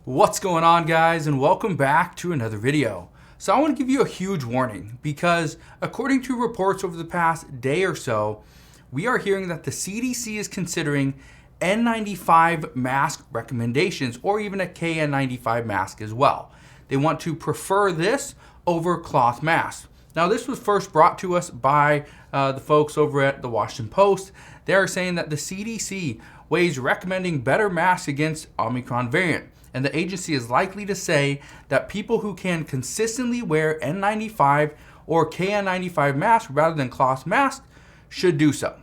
What's going on, guys, and welcome back to another video. So I want to give you a huge warning because according to reports over the past day or so, we are hearing that the CDC is considering N95 mask recommendations or even a KN95 mask as well. They want to prefer this over cloth masks. Now, this was first brought to us by the folks over at the Washington Post. They're saying that the CDC weighs recommending better masks against Omicron variant. And the agency is likely to say that people who can consistently wear N95 or KN95 masks rather than cloth masks should do so.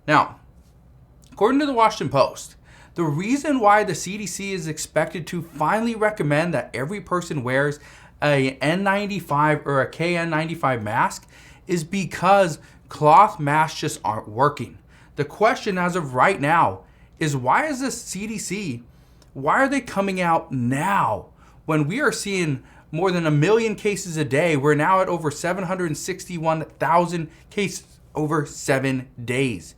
Now, according to the Washington Post, the reason why the CDC is expected to finally recommend that every person wears a N95 or a KN95 mask is because cloth masks just aren't working. The question as of right now is, why is the CDC why are they coming out now when we are seeing more than 1 million cases a day? We're now at over 761,000 cases over 7 days.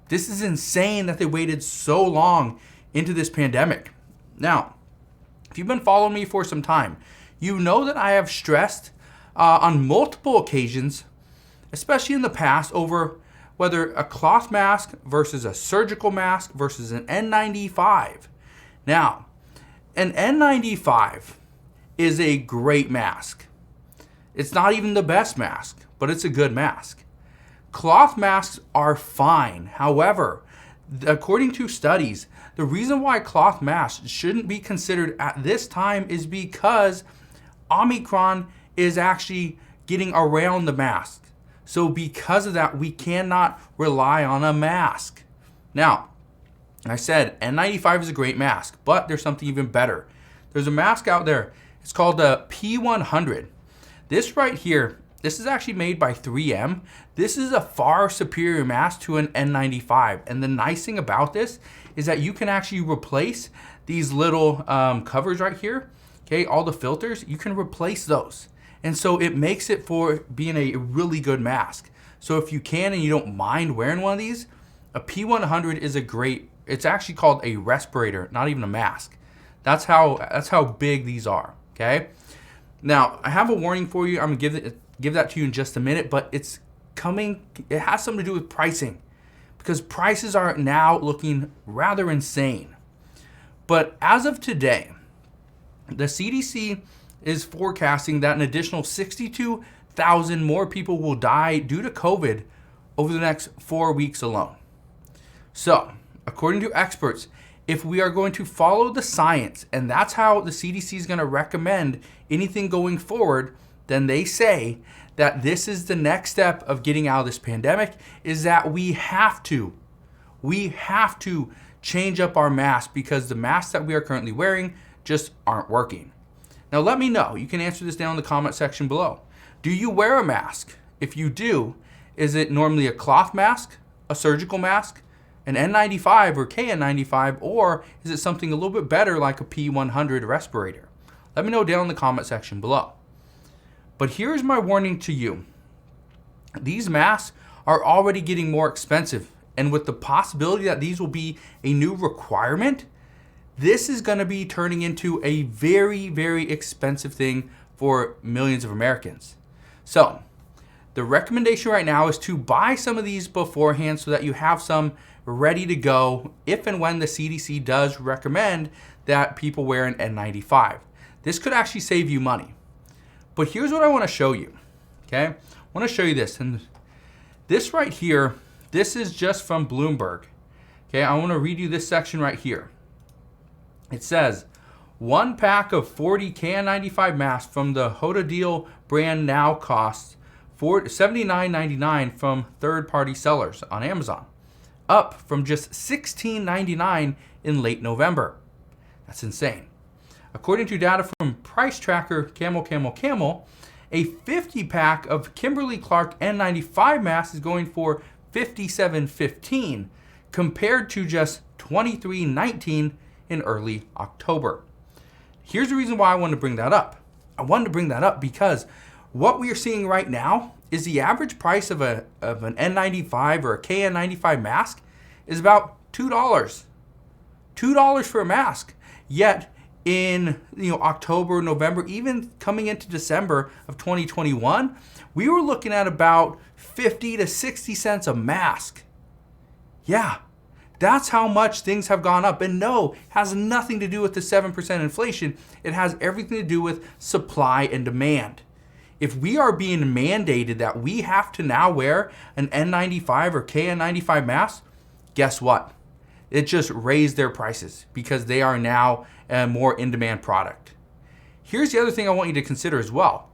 This is insane that they waited so long into this pandemic. Now, if you've been following me for some time, you know that I have stressed on multiple occasions, especially in the past, over whether a cloth mask versus a surgical mask versus an N95. Now, an N95 is a great mask. It's not even the best mask, but it's a good mask. Cloth masks are fine. However, according to studies, the reason why cloth masks shouldn't be considered at this time is because Omicron is actually getting around the mask. So because of that, we cannot rely on a mask. Now, I said N95 is a great mask, but there's something even better. There's a mask out there. It's called the P100. This right here, this is actually made by 3M. This is a far superior mask to an N95. And the nice thing about this is that you can actually replace these little covers right here. Okay, all the filters, you can replace those. And so it makes it for being a really good mask. So if you can and you don't mind wearing one of these, a P100 is a great, it's actually called a respirator, not even a mask. That's how big these are, okay? Now, I have a warning for you. I'm gonna give that to you in just a minute, but it's coming, it has something to do with pricing because prices are now looking rather insane. But as of today, the CDC is forecasting that an additional 62,000 more people will die due to COVID over the next 4 weeks alone. So, according to experts, if we are going to follow the science, and that's how the CDC is going to recommend anything going forward, then they say that this is the next step of getting out of this pandemic, is that we have to change up our masks because the masks that we are currently wearing just aren't working. Now let me know. You can answer this down in the comment section below. Do you wear a mask? If you do, is it normally a cloth mask, a surgical mask, an N95 or KN95, or is it something a little bit better like a P100 respirator? Let me know down in the comment section below. But here's my warning to you. These masks are already getting more expensive, and with the possibility that these will be a new requirement, this is going to be turning into a very, very expensive thing for millions of Americans. So the recommendation right now is to buy some of these beforehand so that you have some ready to go if and when the CDC does recommend that people wear an N95. This could actually save you money. But here's what I want to show you. Okay? I want to show you this. And this right here, this is just from Bloomberg. Okay? I want to read you this section right here. It says, one pack of 40 KN95 masks from the Hodadil brand now costs $79.99 from third-party sellers on Amazon, up from just $16.99 in late November. That's insane. According to data from price tracker Camel, a 50-pack of Kimberly-Clark N95 masks is going for $57.15 compared to just $23.19 in early October. Here's the reason why I wanted to bring that up. I wanted to bring that up because what we are seeing right now is the average price of an N95 or a KN95 mask is about $2. $2 for a mask. Yet in October, November, even coming into December of 2021, we were looking at about 50 to 60 cents a mask. Yeah, that's how much things have gone up. And no, it has nothing to do with the 7% inflation. It has everything to do with supply and demand. If we are being mandated that we have to now wear an N95 or KN95 mask, guess what? It just raised their prices because they are now a more in-demand product. Here's the other thing I want you to consider as well.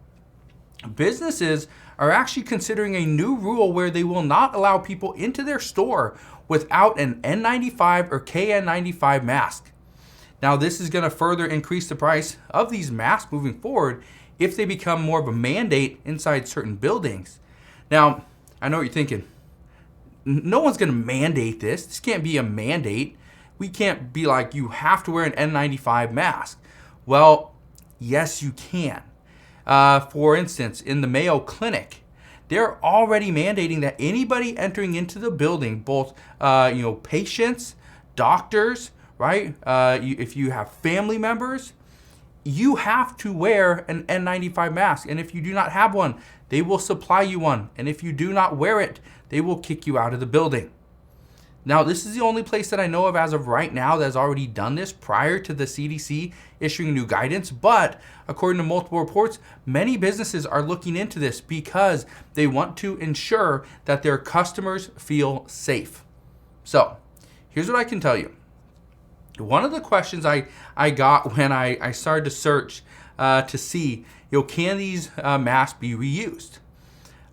Businesses are actually considering a new rule where they will not allow people into their store without an N95 or KN95 mask. Now, this is going to further increase the price of these masks moving forward if they become more of a mandate inside certain buildings. Now, I know what you're thinking. No one's going to mandate this. This can't be a mandate. We can't be like, you have to wear an N95 mask. Well, yes, you can. For instance, in the Mayo Clinic, they're already mandating that anybody entering into the building, both patients, doctors, right? If you have family members, you have to wear an N95 mask. And if you do not have one, they will supply you one. And if you do not wear it, they will kick you out of the building. Now, this is the only place that I know of as of right now that has already done this prior to the CDC issuing new guidance. But according to multiple reports, many businesses are looking into this because they want to ensure that their customers feel safe. So here's what I can tell you. One of the questions I got when I started to search to see, can these masks be reused?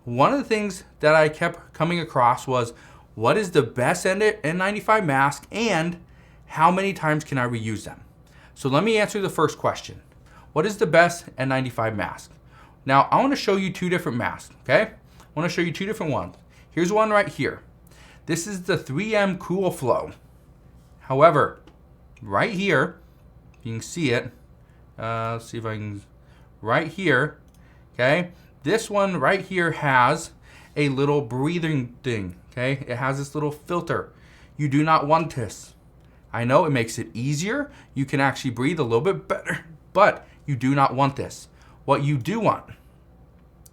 One of the things that I kept coming across was, what is the best N95 mask and how many times can I reuse them? So let me answer the first question. What is the best N95 mask? Now, I want to show you two different masks, okay? I want to show you two different ones. Here's one right here. This is the 3M Cool Flow. However, right here, you can see it. Let's see if I can, right here, okay? This one right here has a little breathing thing, okay? It has this little filter. You do not want this. I know it makes it easier. You can actually breathe a little bit better, but you do not want this. What you do want,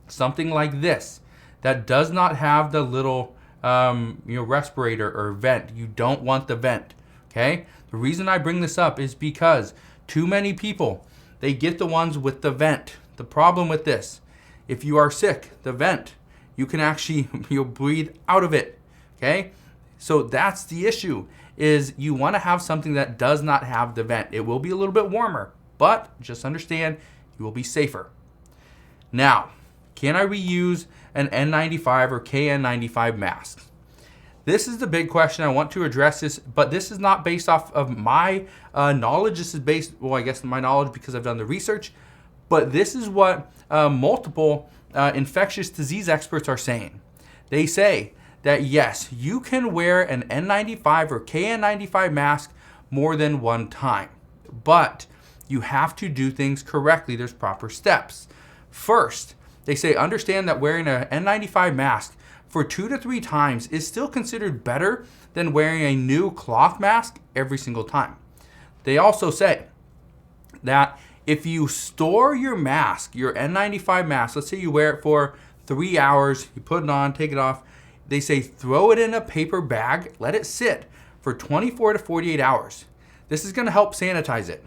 something like this, that does not have the little respirator or vent. You don't want the vent, okay? The reason I bring this up is because too many people, they get the ones with the vent. The problem with this, if you are sick, the vent, you can actually breathe out of it, okay? So that's the issue, is you want to have something that does not have the vent. It will be a little bit warmer, but just understand you will be safer. Now, can I reuse an N95 or KN95 mask? This is the big question. I want to address this, but this is not based off of my knowledge. This is based, well, I guess my knowledge because I've done the research, but this is what multiple infectious disease experts are saying. They say that yes, you can wear an N95 or KN95 mask more than one time, but you have to do things correctly. There's proper steps. First, they say understand that wearing an N95 mask for 2 to 3 times is still considered better than wearing a new cloth mask every single time. They also say that if you store your mask, your N95 mask, let's say you wear it for 3 hours, you put it on, take it off, they say throw it in a paper bag, let it sit for 24 to 48 hours. This is going to help sanitize it.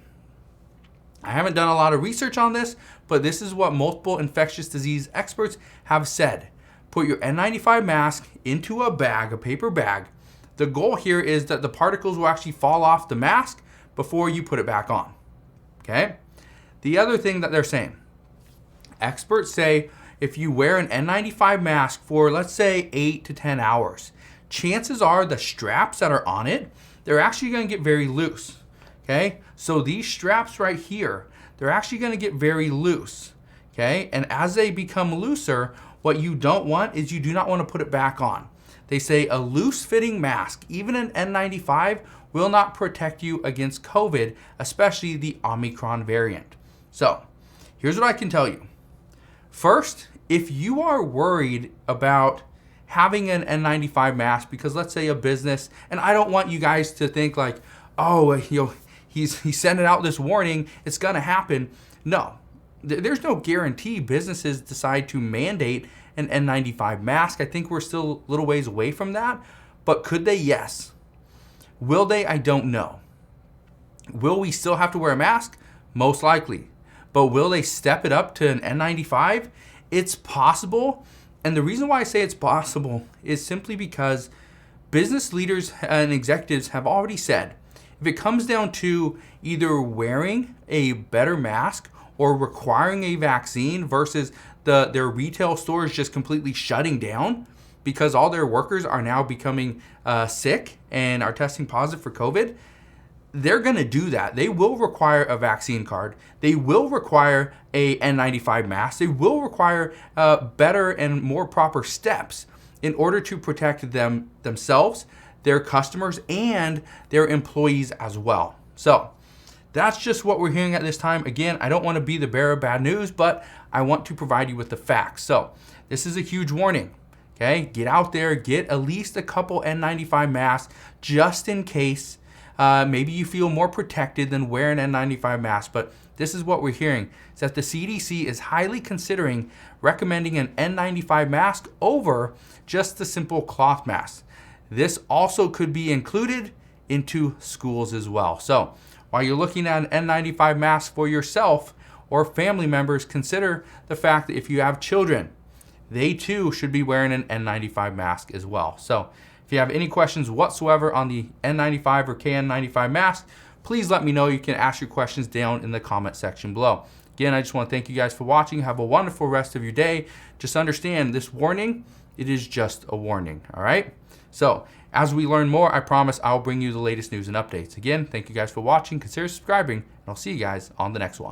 I haven't done a lot of research on this, but this is what multiple infectious disease experts have said. Put your N95 mask into a bag, a paper bag. The goal here is that the particles will actually fall off the mask before you put it back on, okay? The other thing that they're saying, experts say if you wear an N95 mask for, let's say, 8 to 10 hours, chances are the straps that are on it, they're actually going to get very loose, okay? So these straps right here, they're actually going to get very loose, okay? And as they become looser, what you don't want is you do not want to put it back on. They say a loose-fitting mask, even an N95, will not protect you against COVID, especially the Omicron variant. So, here's what I can tell you. First, if you are worried about having an N95 mask, because let's say a business, and I don't want you guys to think like, oh, he's sending out this warning, it's going to happen. No, there's no guarantee businesses decide to mandate an N95 mask. I think we're still a little ways away from that, but could they? Yes. Will they? I don't know. Will we still have to wear a mask? Most likely. But will they step it up to an N95? It's possible. And the reason why I say it's possible is simply because business leaders and executives have already said, if it comes down to either wearing a better mask or requiring a vaccine versus their retail stores just completely shutting down because all their workers are now becoming sick and are testing positive for COVID, they're going to do that. They will require a vaccine card. They will require a N95 mask. They will require better and more proper steps in order to protect themselves, their customers, and their employees as well. So that's just what we're hearing at this time. Again, I don't want to be the bearer of bad news, but I want to provide you with the facts. So this is a huge warning. Okay, get out there, get at least a couple N95 masks just in case. Maybe you feel more protected than wearing an N95 mask, but this is what we're hearing, is that the CDC is highly considering recommending an N95 mask over just the simple cloth mask. This also could be included into schools as well. So while you're looking at an N95 mask for yourself or family members, consider the fact that if you have children, they too should be wearing an N95 mask as well. So if you have any questions whatsoever on the N95 or KN95 mask, please let me know. You can ask your questions down in the comment section below. Again, I just want to thank you guys for watching. Have a wonderful rest of your day. Just understand this warning, it is just a warning, all right? So as we learn more, I promise I'll bring you the latest news and updates. Again, thank you guys for watching. Consider subscribing, and I'll see you guys on the next one.